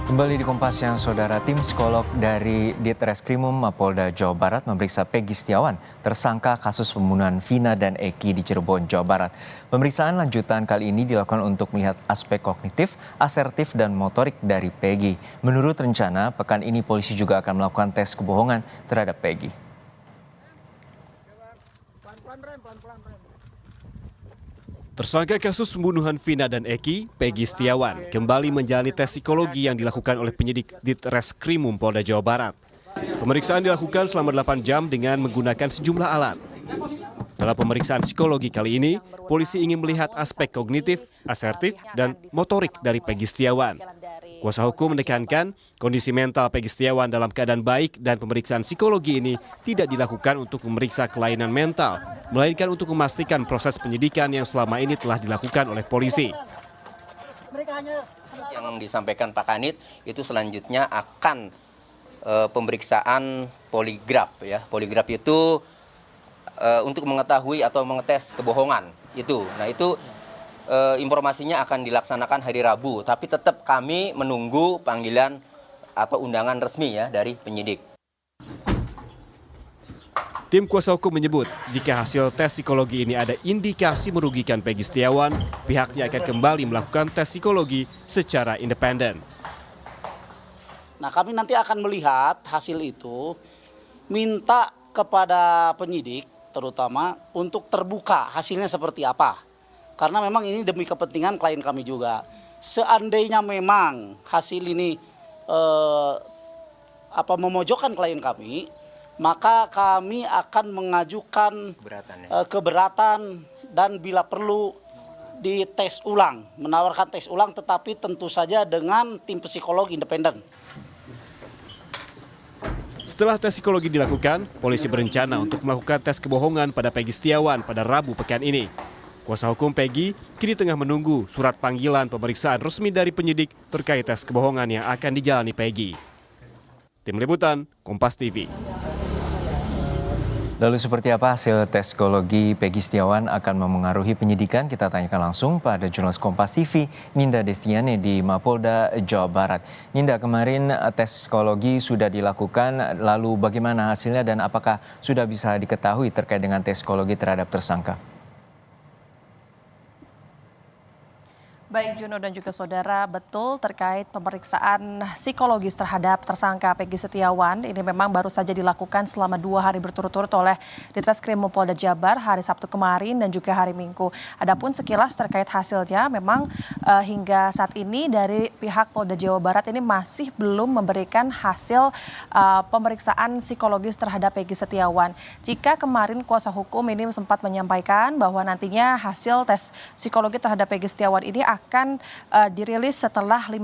Kembali di Kompas Siang, Saudara, tim psikolog dari Ditreskrimum Mapolda Jawa Barat memeriksa Peggy Setiawan, tersangka kasus pembunuhan Vina dan Eki di Cirebon, Jawa Barat. Pemeriksaan lanjutan kali ini dilakukan untuk melihat aspek kognitif, asertif, dan motorik dari Peggy. Menurut rencana, pekan ini polisi juga akan melakukan tes kebohongan terhadap Peggy. Tersangka kasus pembunuhan Vina dan Eki, Peggy Setiawan, kembali menjalani tes psikologi yang dilakukan oleh penyidik Ditreskrimum Polda Jawa Barat. Pemeriksaan dilakukan selama 8 jam dengan menggunakan sejumlah alat. Dalam pemeriksaan psikologi kali ini, polisi ingin melihat aspek kognitif, asertif, dan motorik dari Peggy Setiawan. Kuasa hukum menekankan kondisi mental Peggy Setiawan dalam keadaan baik dan pemeriksaan psikologi ini tidak dilakukan untuk memeriksa kelainan mental, melainkan untuk memastikan proses penyidikan yang selama ini telah dilakukan oleh polisi. Yang disampaikan Pak Kanit itu selanjutnya akan pemeriksaan poligraf ya. Poligraf itu untuk mengetahui atau mengetes kebohongan itu. Nah, itu informasinya akan dilaksanakan hari Rabu, tapi tetap kami menunggu panggilan atau undangan resmi ya dari penyidik. Tim kuasa hukum menyebut jika hasil tes psikologi ini ada indikasi merugikan Peggy Setiawan, pihaknya akan kembali melakukan tes psikologi secara independen. Nah, kami nanti akan melihat hasil itu, minta kepada penyidik terutama untuk terbuka hasilnya seperti apa. Karena memang ini demi kepentingan klien kami juga. Seandainya memang hasil ini memojokkan klien kami, maka kami akan mengajukan keberatan dan bila perlu dites ulang, menawarkan tes ulang, tetapi tentu saja dengan tim psikolog independen. Setelah tes psikologi dilakukan, polisi berencana untuk melakukan tes kebohongan pada Peggy Setiawan pada Rabu pekan ini. Kuasa hukum Peggy kini tengah menunggu surat panggilan pemeriksaan resmi dari penyidik terkait tes kebohongan yang akan dijalani Peggy. Tim Liputan, Kompas TV. Lalu seperti apa hasil tes psikologi Peggy Setiawan akan memengaruhi penyidikan? Kita tanyakan langsung pada jurnalis Kompas TV, Ninda Destiani di Mapolda Jawa Barat. Ninda, kemarin tes psikologi sudah dilakukan, lalu bagaimana hasilnya dan apakah sudah bisa diketahui terkait dengan tes psikologi terhadap tersangka? Baik Juno dan juga saudara, betul terkait pemeriksaan psikologis terhadap tersangka Peggy Setiawan ini memang baru saja dilakukan selama 2 hari berturut-turut oleh Ditreskrimum Polda Jabar hari Sabtu kemarin dan juga hari Minggu. Adapun sekilas terkait hasilnya memang hingga saat ini dari pihak Polda Jawa Barat ini masih belum memberikan hasil pemeriksaan psikologis terhadap Peggy Setiawan. Jika kemarin kuasa hukum ini sempat menyampaikan bahwa nantinya hasil tes psikologi terhadap Peggy Setiawan ini akan dirilis setelah 15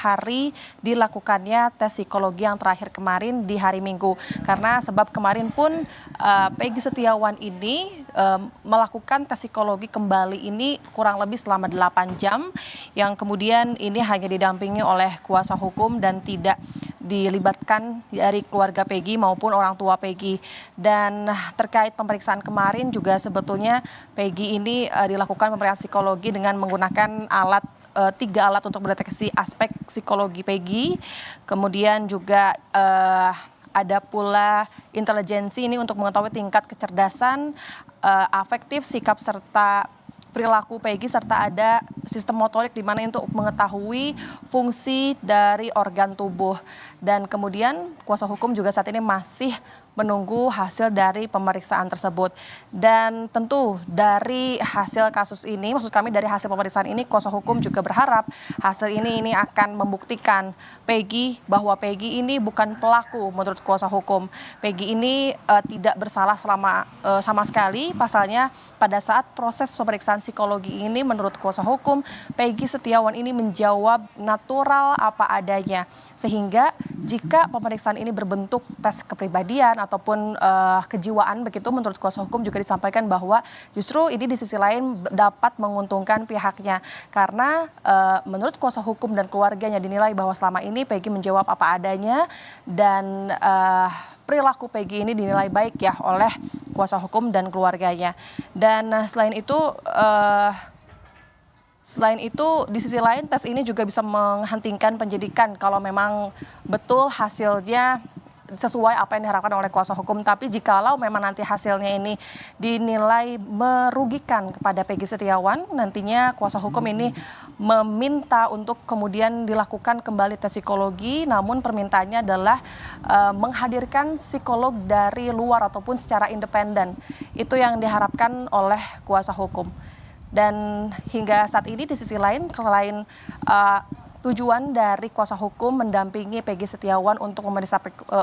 hari dilakukannya tes psikologi yang terakhir kemarin di hari Minggu. Karena sebab kemarin pun Peggy Setiawan ini melakukan tes psikologi kembali ini kurang lebih selama 8 jam yang kemudian ini hanya didampingi oleh kuasa hukum dan tidak dilibatkan dari keluarga Peggy maupun orang tua Peggy. Dan terkait pemeriksaan kemarin juga sebetulnya Peggy ini dilakukan pemeriksaan psikologi dengan menggunakan 3 alat untuk mendeteksi aspek psikologi Peggy. Kemudian juga ada pula intelijensi ini untuk mengetahui tingkat kecerdasan, afektif, sikap serta perilaku Peggy, serta ada sistem motorik di mana untuk mengetahui fungsi dari organ tubuh. Dan kemudian kuasa hukum juga saat ini masih menunggu hasil dari pemeriksaan tersebut. Dan tentu dari hasil kasus ini, maksud kami dari hasil pemeriksaan ini, kuasa hukum juga berharap hasil ini akan membuktikan Peggy bahwa Peggy ini bukan pelaku menurut kuasa hukum. Peggy ini tidak bersalah sama sekali. Pasalnya pada saat proses pemeriksaan psikologi ini menurut kuasa hukum Peggy Setiawan ini menjawab natural apa adanya. Sehingga jika pemeriksaan ini berbentuk tes kepribadian ataupun kejiwaan begitu, menurut kuasa hukum juga disampaikan bahwa justru ini di sisi lain dapat menguntungkan pihaknya. Karena menurut kuasa hukum dan keluarganya dinilai bahwa selama ini Peggy menjawab apa adanya dan perilaku Peggy ini dinilai baik ya oleh kuasa hukum dan keluarganya. Dan selain itu Selain itu, di sisi lain tes ini juga bisa menghentikan penyidikan kalau memang betul hasilnya sesuai apa yang diharapkan oleh kuasa hukum. Tapi jikalau memang nanti hasilnya ini dinilai merugikan kepada Peggy Setiawan, nantinya kuasa hukum ini meminta untuk kemudian dilakukan kembali tes psikologi, namun permintaannya adalah menghadirkan psikolog dari luar ataupun secara independen. Itu yang diharapkan oleh kuasa hukum. Dan hingga saat ini di sisi lain, selain tujuan dari kuasa hukum mendampingi Peggy Setiawan untuk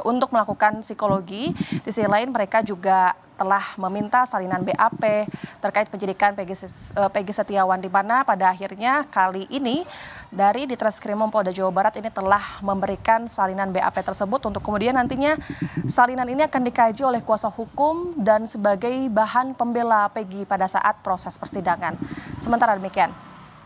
untuk melakukan psikologi, di sisi lain mereka juga telah meminta salinan BAP terkait penyidikan Peggy Setiawan, di mana pada akhirnya kali ini dari Ditreskrimum Polda Jawa Barat ini telah memberikan salinan BAP tersebut untuk kemudian nantinya salinan ini akan dikaji oleh kuasa hukum dan sebagai bahan pembela Peggy pada saat proses persidangan. Sementara demikian.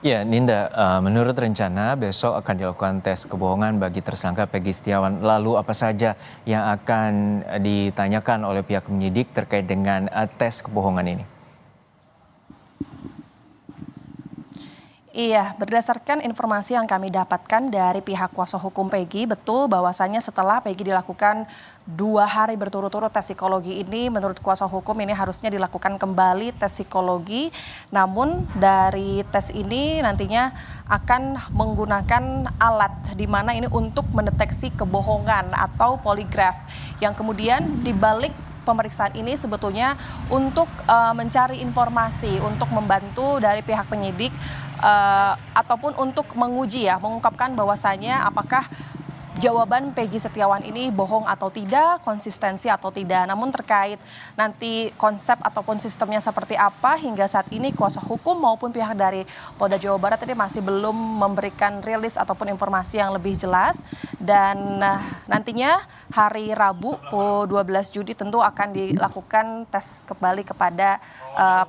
Ya, Ninda, menurut rencana besok akan dilakukan tes kebohongan bagi tersangka Peggy Setiawan. Lalu apa saja yang akan ditanyakan oleh pihak penyidik terkait dengan tes kebohongan ini? Iya, berdasarkan informasi yang kami dapatkan dari pihak kuasa hukum Peggy, betul bahwasannya setelah Peggy dilakukan 2 hari berturut-turut tes psikologi ini, menurut kuasa hukum ini harusnya dilakukan kembali tes psikologi. Namun dari tes ini nantinya akan menggunakan alat di mana ini untuk mendeteksi kebohongan atau poligraf, yang kemudian dibalik pemeriksaan ini sebetulnya untuk mencari informasi, untuk membantu dari pihak penyidik ataupun untuk menguji mengungkapkan bahwasannya apakah jawaban Peggy Setiawan ini bohong atau tidak, konsistensi atau tidak. Namun terkait nanti konsep ataupun sistemnya seperti apa, hingga saat ini kuasa hukum maupun pihak dari Polda Jawa Barat ini masih belum memberikan rilis ataupun informasi yang lebih jelas. Dan nantinya hari Rabu 12 Juni tentu akan dilakukan tes kembali kepada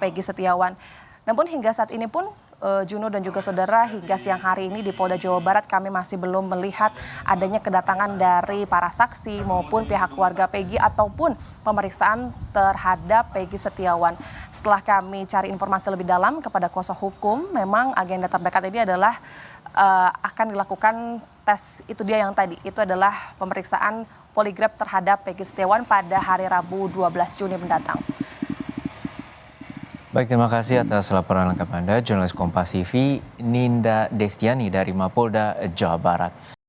Peggy Setiawan. Namun hingga saat ini pun Juno dan juga saudara, hingga siang hari ini di Polda Jawa Barat kami masih belum melihat adanya kedatangan dari para saksi maupun pihak keluarga Peggy ataupun pemeriksaan terhadap Peggy Setiawan. Setelah kami cari informasi lebih dalam kepada kuasa hukum, memang agenda terdekat ini adalah akan dilakukan tes, itu dia yang tadi, itu adalah pemeriksaan poligraf terhadap Peggy Setiawan pada hari Rabu 12 Juni mendatang. Baik, terima kasih atas laporan lengkap Anda, jurnalis Kompas TV Ninda Destiani dari Mapolda Jawa Barat.